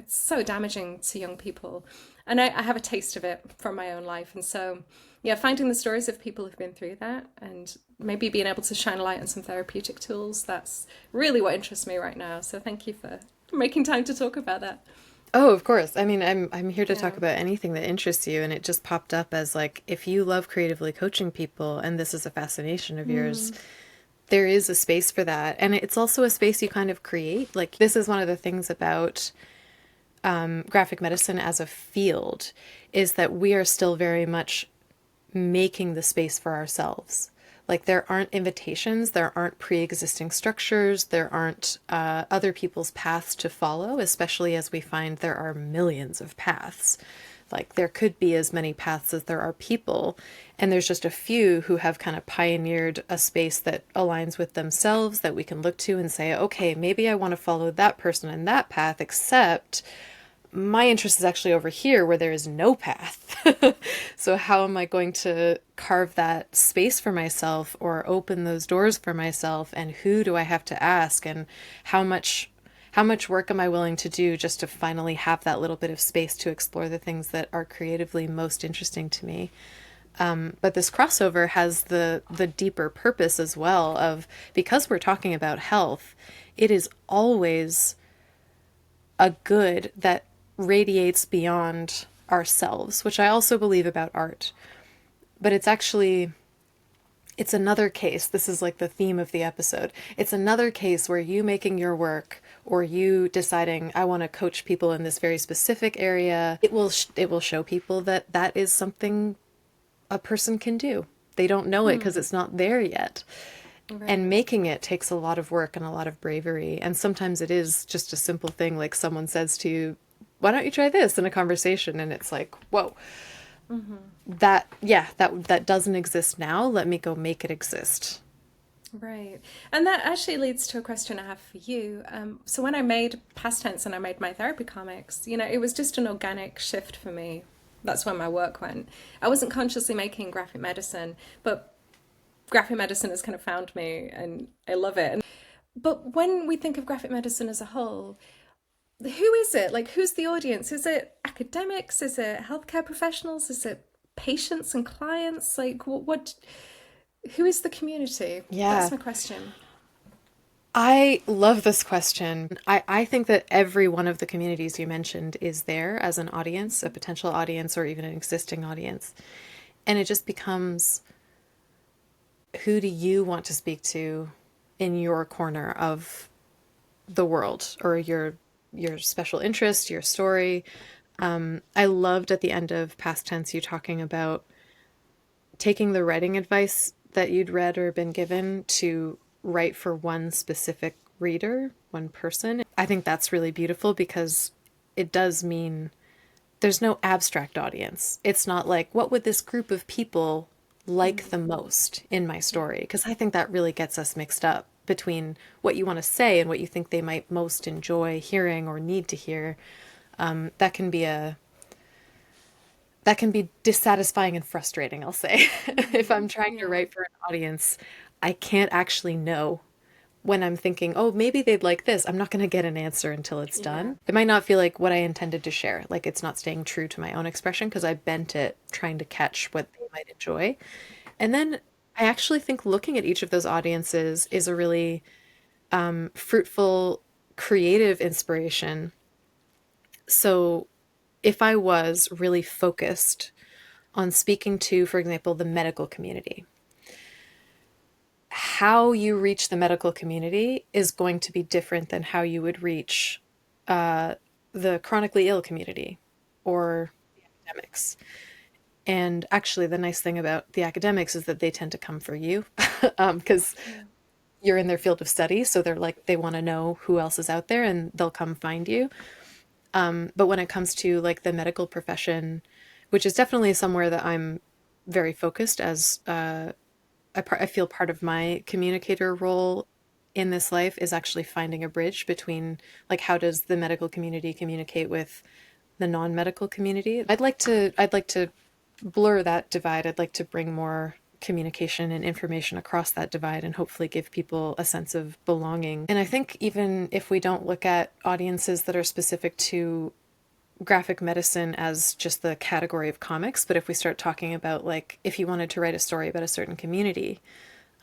so damaging to young people, and I have a taste of it from my own life, and so yeah, finding the stories of people who've been through that and maybe being able to shine a light on some therapeutic tools, that's really what interests me right now. So thank you for making time to talk about that. Oh, of course. I mean, I'm here to Yeah. talk about anything that interests you, and it just popped up as like, if you love creatively coaching people and this is a fascination of yours, there is a space for that. And it's also a space you kind of create. Like, this is one of the things about graphic medicine as a field, is that we are still very much making the space for ourselves. Like, there aren't invitations, there aren't pre-existing structures, there aren't other people's paths to follow, especially as we find there are millions of paths. Like, there could be as many paths as there are people, and there's just a few who have kind of pioneered a space that aligns with themselves that we can look to and say, okay, maybe I want to follow that person in that path, except my interest is actually over here where there is no path. So how am I going to carve that space for myself or open those doors for myself? And who do I have to ask? And how much work am I willing to do just to finally have that little bit of space to explore the things that are creatively most interesting to me? But this crossover has the deeper purpose as well of, because we're talking about health, it is always a good that radiates beyond ourselves, which I also believe about art. But it's another case. This is like the theme of the episode. It's another case where you making your work, or you deciding, I want to coach people in this very specific area, it will show people that that is something a person can do. They don't know it because it's not there yet. Right. And making it takes a lot of work and a lot of bravery. And sometimes it is just a simple thing, like someone says to you, why don't you try this in a conversation? And it's like, whoa, that doesn't exist now. Let me go make it exist. Right. And that actually leads to a question I have for you. So when I made Past Tense and I made my therapy comics, it was just an organic shift for me. That's where my work went. I wasn't consciously making graphic medicine, but graphic medicine has kind of found me and I love it. But when we think of graphic medicine as a whole, who is it? Like, who's the audience? Is it academics? Is it healthcare professionals? Is it patients and clients? Like, who is the community? Yeah. That's my question. I love this question. I think that every one of the communities you mentioned is there as an audience, a potential audience, or even an existing audience. And it just becomes, who do you want to speak to in your corner of the world, or your your special interest, your story. I loved at the end of Past Tense you talking about taking the writing advice that you'd read or been given to write for one specific reader, one person. I think that's really beautiful because it does mean there's no abstract audience. It's not like, what would this group of people like the most in my story? Because I think that really gets us mixed up between what you want to say and what you think they might most enjoy hearing or need to hear. That can be dissatisfying and frustrating, I'll say. If I'm trying to Yeah. write for an audience, I can't actually know when I'm thinking, oh, maybe they'd like this. I'm not going to get an answer until it's Yeah. done. It might not feel like what I intended to share, like it's not staying true to my own expression because I bent it trying to catch what they might enjoy. And then I actually think looking at each of those audiences is a really fruitful, creative inspiration. So if I was really focused on speaking to, for example, the medical community, how you reach the medical community is going to be different than how you would reach uh, the chronically ill community or the academics. And actually, the nice thing about the academics is that they tend to come for you because Yeah. you're in their field of study. So they're like, they want to know who else is out there and they'll come find you. But when it comes to like the medical profession, which is definitely somewhere that I'm very focused as I feel part of my communicator role in this life is actually finding a bridge between like how does the medical community communicate with the non-medical community. I'd like to blur that divide. I'd like to bring more communication and information across that divide and hopefully give people a sense of belonging. And I think even if we don't look at audiences that are specific to graphic medicine as just the category of comics, but if we start talking about like if you wanted to write a story about a certain community,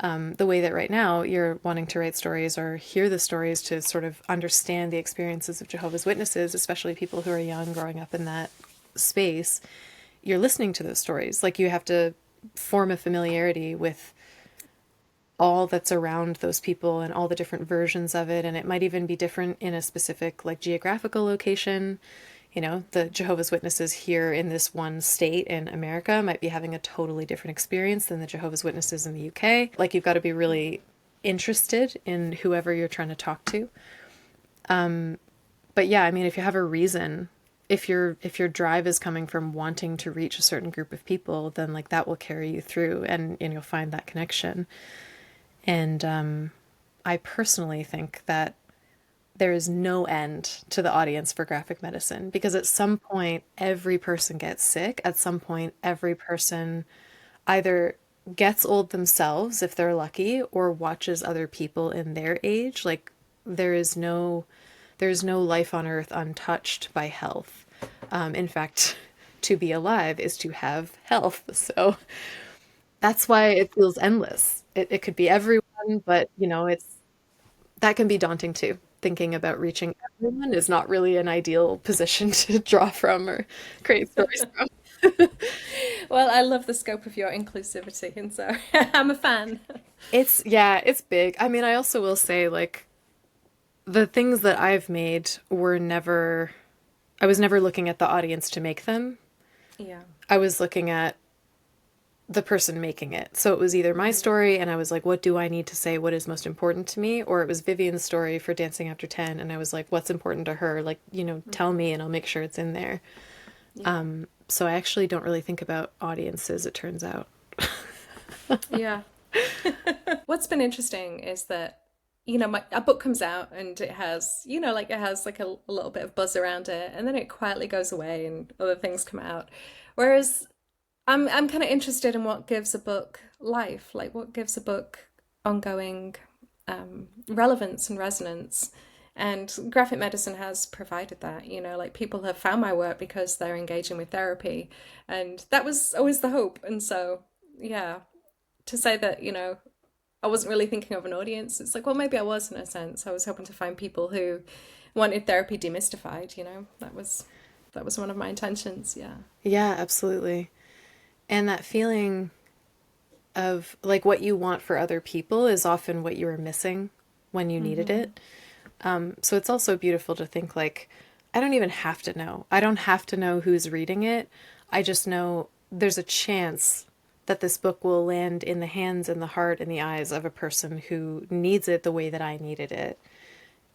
the way that right now you're wanting to write stories or hear the stories to sort of understand the experiences of Jehovah's Witnesses, especially people who are young growing up in that space, you're listening to those stories. Like you have to form a familiarity with all that's around those people and all the different versions of it. And it might even be different in a specific like geographical location. You know, the Jehovah's Witnesses here in this one state in America might be having a totally different experience than the Jehovah's Witnesses in the UK. Like you've got to be really interested in whoever you're trying to talk to. But yeah, I mean, if you have a reason, if your drive is coming from wanting to reach a certain group of people, then like that will carry you through and you'll find that connection. And I personally think that there is no end to the audience for graphic medicine because at some point every person gets sick. At some point every person either gets old themselves if they're lucky or watches other people in their age. Like there is no there's no life on earth untouched by health. In fact, to be alive is to have health. So that's why it feels endless. It could be everyone, but you know, it's that can be daunting too. Thinking about reaching everyone is not really an ideal position to draw from or create stories from. Well, I love the scope of your inclusivity, and so I'm a fan. Yeah, it's big. I mean, I also will say like the things that I've made were never I was never looking at the audience to make them. Yeah. I was looking at the person making it. So it was either my story and I was like, what do I need to say? What is most important to me? Or it was Vivian's story for Dancing After 10 and I was like, what's important to her? Like, you know, tell me and I'll make sure it's in there. Yeah. So I actually don't really think about audiences, it turns out. Yeah. What's been interesting is that, a book comes out and it has, like it has like a little bit of buzz around it, and then it quietly goes away and other things come out. Whereas I'm kind of interested in what gives a book life, like what gives a book ongoing relevance and resonance. And graphic medicine has provided that, like people have found my work because they're engaging with therapy. And that was always the hope. And so, yeah, to say that, I wasn't really thinking of an audience, it's like, well, maybe I was in a sense. I was hoping to find people who wanted therapy demystified, that was one of my intentions, yeah. Yeah, absolutely. And that feeling of like what you want for other people is often what you were missing when you needed it. So it's also beautiful to think like, I don't even have to know. I don't have to know who's reading it. I just know there's a chance that this book will land in the hands and the heart and the eyes of a person who needs it the way that I needed it.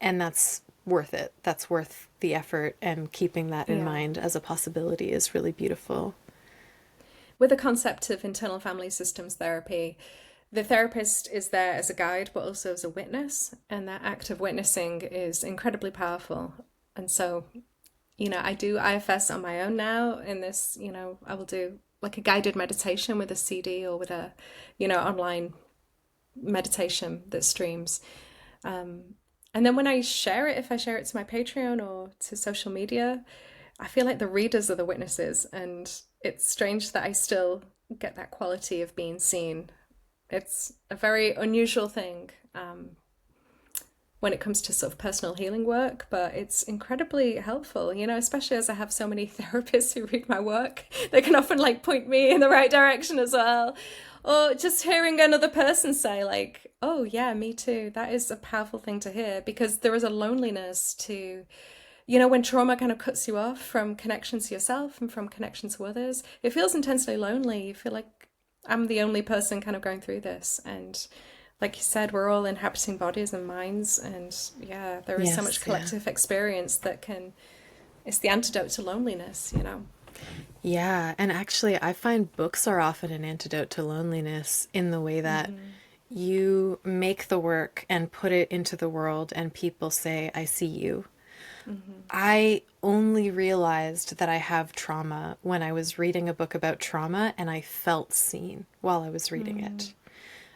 And that's worth it. That's worth the effort, and keeping that in Yeah. mind as a possibility is really beautiful. With the concept of internal family systems therapy, the therapist is there as a guide, but also as a witness. And that act of witnessing is incredibly powerful. And so, I do IFS on my own now. In this, I will do like a guided meditation with a CD or with a, online meditation that streams. And then when I share it, if I share it to my Patreon or to social media, I feel like the readers are the witnesses. And it's strange that I still get that quality of being seen. It's a very unusual thing when it comes to sort of personal healing work, but it's incredibly helpful, especially as I have so many therapists who read my work. They can often like point me in the right direction as well. Or just hearing another person say like, oh yeah, me too. That is a powerful thing to hear, because there is a loneliness to, when trauma kind of cuts you off from connection to yourself and from connection to others, it feels intensely lonely. You feel like I'm the only person kind of going through this. And like you said, we're all inhabiting bodies and minds. And yeah, there is so much Yes, yeah. collective experience that it's the antidote to loneliness. Yeah, and actually, I find books are often an antidote to loneliness in the way that you make the work and put it into the world, and people say, I see you. I only realized that I have trauma when I was reading a book about trauma and I felt seen while I was reading it.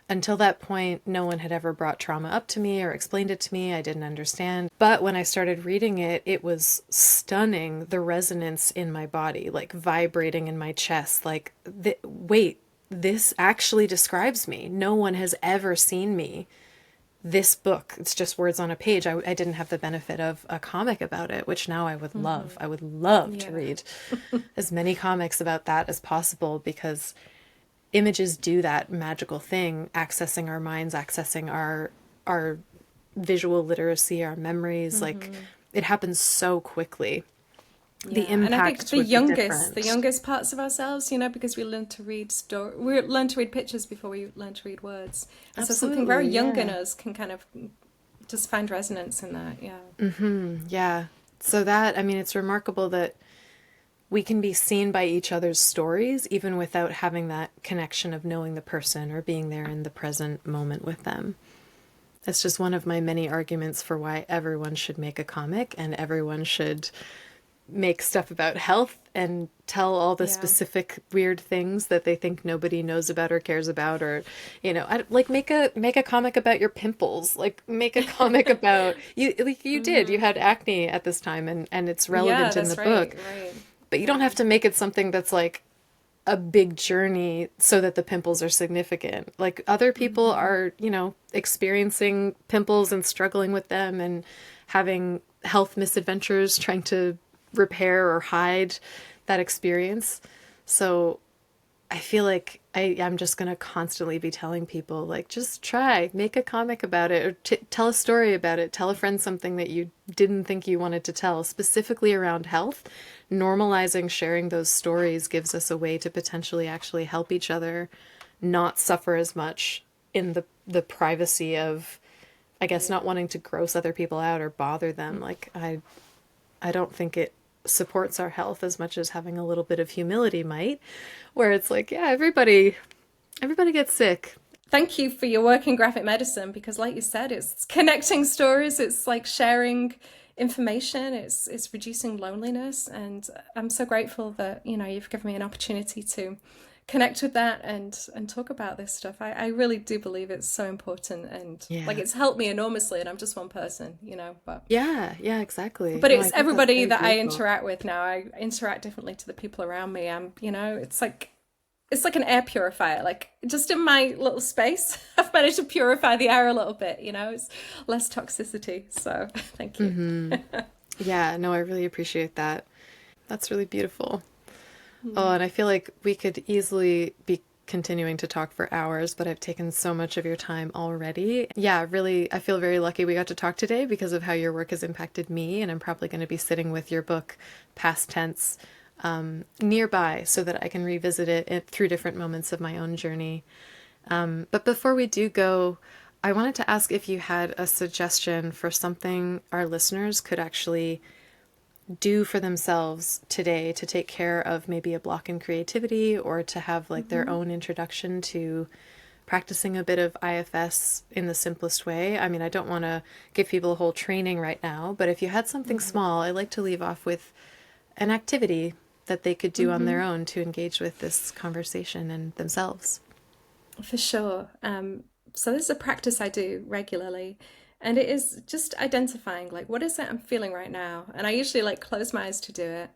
Until that point, no one had ever brought trauma up to me or explained it to me. I didn't understand. But when I started reading it, it was stunning, the resonance in my body, like vibrating in my chest. Like, wait, this actually describes me. No one has ever seen me. This book, it's just words on a page. I didn't have the benefit of a comic about it, which now I would love. I would love to Yeah. read as many comics about that as possible, because images do that magical thing, accessing our minds, accessing our visual literacy, our memories. Like, it happens so quickly. The Yeah, and I think impact would be the different. youngest parts of ourselves, because we learn to read pictures before we learn to read words, and so something Absolutely, very young in yeah. us can kind of just find resonance in that. Yeah, Yeah. So that, I mean, it's remarkable that we can be seen by each other's stories even without having that connection of knowing the person or being there in the present moment with them. It's just one of my many arguments for why everyone should make a comic and everyone should make stuff about health and tell all the yeah, specific weird things that they think nobody knows about or cares about, or like make a comic about your pimples, like make a comic about you, like you did, you had acne at this time, and it's yeah. relevant in the That's right, book, right. but you don't Yeah, have to make it something that's like a big journey so that the pimples are significant. Like, other people are, experiencing pimples and struggling with them and having health misadventures trying to repair or hide that experience. So I feel like I'm just going to constantly be telling people, like, just try, make a comic about it, or tell a story about it. Tell a friend something that you didn't think you wanted to tell, specifically around health. Normalizing sharing those stories gives us a way to potentially actually help each other not suffer as much in the privacy of, I guess, not yeah. wanting to gross other people out or bother them. Like, I don't think it supports our health as much as having a little bit of humility might, where it's like, yeah, everybody gets sick. Thank you for your work in graphic medicine, because, like you said, it's connecting stories. It's like sharing information. It's reducing loneliness, and I'm so grateful that you've given me an opportunity to connect with that and talk about this stuff. I really do believe it's so important, and like Yeah. it's helped me enormously. And I'm just one person, but Yeah, yeah, exactly. but No, I it's think that's everybody very that I beautiful. interact with now. I interact differently to the people around me. It's like an air purifier. Like, just in my little space, I've managed to purify the air a little bit. It's less toxicity. So thank you. Yeah, no, I really appreciate that. That's really beautiful. Oh, and I feel like we could easily be continuing to talk for hours, but I've taken so much of your time already. Yeah, really, I feel very lucky we got to talk today because of how your work has impacted me. And I'm probably going to be sitting with your book, past tense, nearby so that I can revisit it through different moments of my own journey. But before we do go, I wanted to ask if you had a suggestion for something our listeners could actually do for themselves today to take care of maybe a block in creativity, or to have like their own introduction to practicing a bit of IFS in the simplest way. I mean, I don't want to give people a whole training right now, but if you had something small, I like to leave off with an activity that they could do on their own to engage with this conversation and themselves. For sure. So this is a practice I do regularly. And it is just identifying, like, what is it I'm feeling right now? And I usually like close my eyes to do it.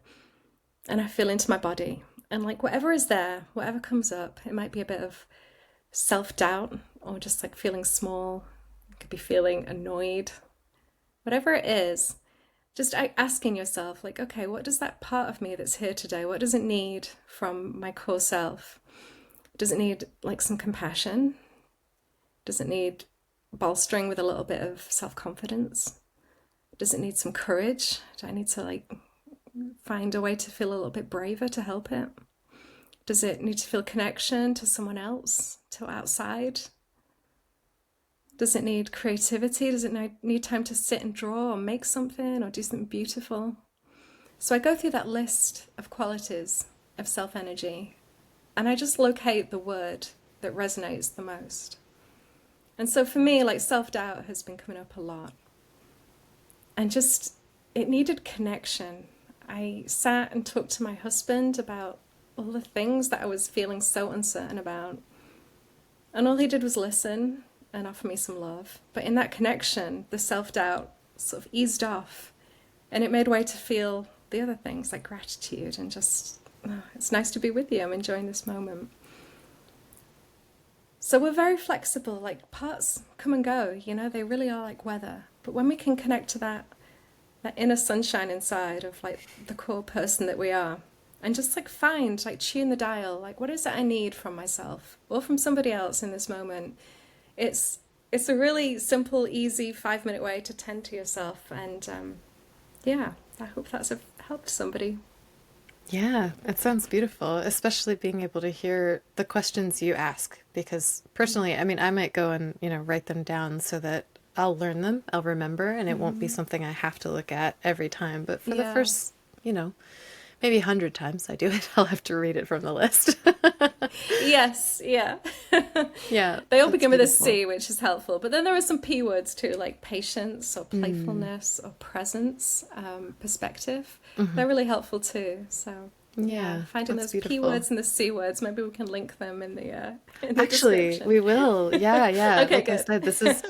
And I feel into my body. And like whatever is there, whatever comes up, it might be a bit of self-doubt or just like feeling small. It could be feeling annoyed. Whatever it is, just asking yourself, like, okay, what does that part of me that's here today, what does it need from my core self? Does it need like some compassion? Does it need bolstering with a little bit of self-confidence? Does it need some courage? Do I need to like find a way to feel a little bit braver to help it? Does it need to feel connection to someone else, to outside? Does it need creativity? Does it need time to sit and draw or make something or do something beautiful? So I go through that list of qualities of self-energy and I just locate the word that resonates the most. And so for me, like, self-doubt has been coming up a lot. And just, it needed connection. I sat and talked to my husband about all the things that I was feeling so uncertain about. And all he did was listen and offer me some love. But in that connection, the self-doubt sort of eased off. And it made way to feel the other things, like gratitude and just, oh, it's nice to be with you. I'm enjoying this moment. So we're very flexible, like parts come and go, you know, they really are like weather. But when we can connect to that inner sunshine inside of like the core person that we are, and just like find, like tune the dial, like what is it I need from myself or from somebody else in this moment? It's a really simple, easy 5-minute way to tend to yourself. And yeah, I hope that's helped somebody. Yeah, it sounds beautiful, especially being able to hear the questions you ask. Because personally, I mean, I might go and, write them down so that I'll learn them, I'll remember, and it won't be something I have to look at every time. But for the first, maybe 100 times I do it, I'll have to read it from the list. Yes, yeah. Yeah. They all begin with a C, which is helpful. But then there are some P words too, like patience or playfulness or presence, perspective. They're really helpful too. So yeah, finding those beautiful. P words and the C words, maybe we can link them in the Actually, description. we will. Yeah, yeah. Okay, like good. I said, this is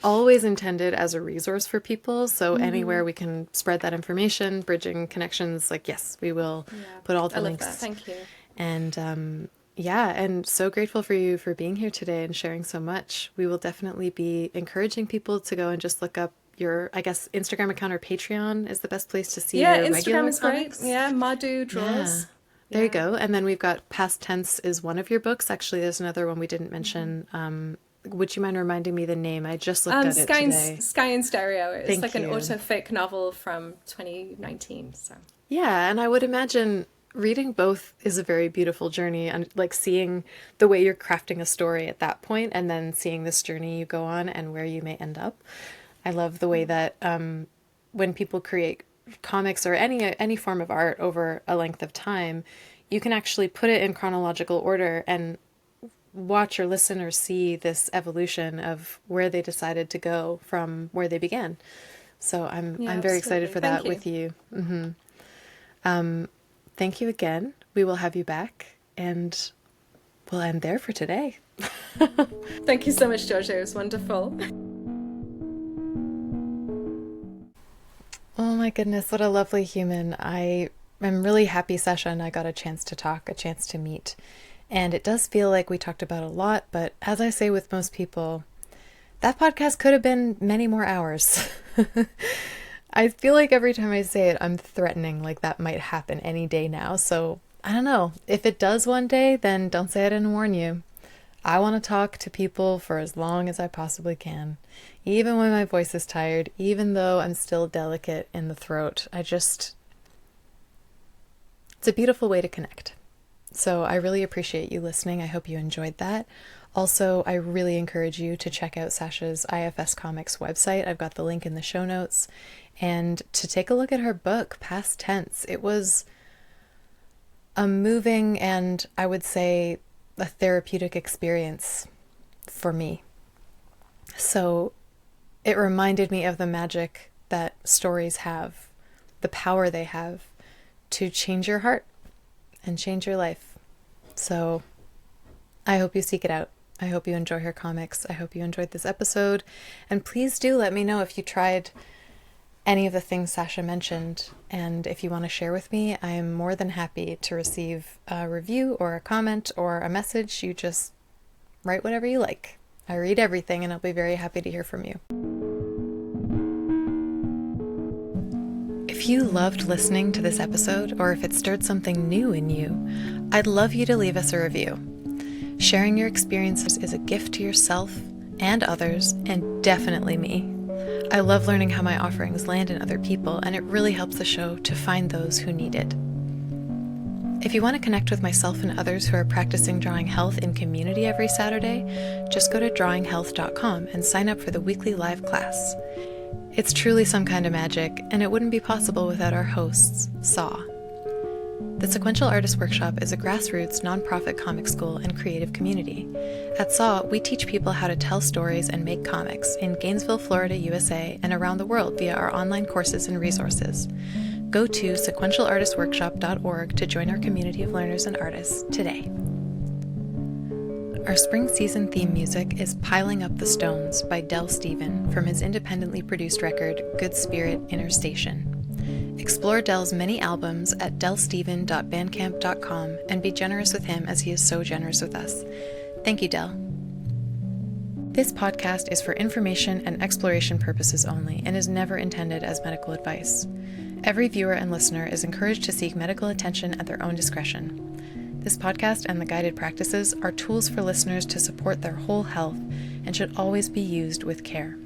always intended as a resource for people. So anywhere we can spread that information, bridging connections, like, yes, we will put all the I love links. that. Thank you. And yeah, and so grateful for you for being here today and sharing so much. We will definitely be encouraging people to go and just look up your, I guess, Instagram account or Patreon is the best place to see your Instagram regular is comics. great. Yeah, Mardou draws. Yeah. There you go. And then we've got Past Tense is one of your books. Actually, there's another one we didn't mention. Would you mind reminding me the name? I just looked at it today. Sky in Stereo. It's Thank like an you. autofic novel from 2019. So Yeah, and I would imagine reading both is a very beautiful journey, and like seeing the way you're crafting a story at that point and then seeing this journey you go on and where you may end up. I love the way that when people create comics or any form of art over a length of time, you can actually put it in chronological order and watch or listen or see this evolution of where they decided to go from where they began. So I'm very excited for that with you. Thank you again. We will have you back, and we'll end there for today. thank you so much, Georgia. It was wonderful. Oh my goodness, what a lovely human. I'm really happy Sacha and I got a chance to talk, a chance to meet. And it does feel like we talked about a lot, but as I say with most people, that podcast could have been many more hours. I feel like every time I say it, I'm threatening like that might happen any day now. So I don't know. If it does one day, then don't say I didn't warn you. I want to talk to people for as long as I possibly can, even when my voice is tired, even though I'm still delicate in the throat. It's a beautiful way to connect. So I really appreciate you listening. I hope you enjoyed that. Also, I really encourage you to check out Sacha's IFS Comics website. I've got the link in the show notes. And to take a look at her book, Past Tense. It was a moving and, I would say, a therapeutic experience for me. So it reminded me of the magic that stories have, the power they have to change your heart and change your life. So I hope you seek it out. I hope you enjoy her comics. I hope you enjoyed this episode. And please do let me know if you tried any of the things Sacha mentioned. And if you want to share with me, I am more than happy to receive a review or a comment or a message. You just write whatever you like. I read everything and I'll be very happy to hear from you. If you loved listening to this episode, or if it stirred something new in you, I'd love you to leave us a review. Sharing your experiences is a gift to yourself and others, and definitely me. I love learning how my offerings land in other people, and it really helps the show to find those who need it. If you want to connect with myself and others who are practicing drawing health in community every Saturday, just go to drawinghealth.com and sign up for the weekly live class. It's truly some kind of magic, and it wouldn't be possible without our hosts, Saw. The Sequential Artist Workshop is a grassroots, nonprofit comic school and creative community. At SAW, we teach people how to tell stories and make comics in Gainesville, Florida, USA, and around the world via our online courses and resources. Go to sequentialartistworkshop.org to join our community of learners and artists today. Our spring season theme music is Piling Up the Stones by Del Steven from his independently produced record, Good Spirit Inner Station. Explore Del's many albums at delsteven.bandcamp.com and be generous with him as he is so generous with us. Thank you, Del. This podcast is for information and exploration purposes only and is never intended as medical advice. Every viewer and listener is encouraged to seek medical attention at their own discretion. This podcast and the guided practices are tools for listeners to support their whole health and should always be used with care.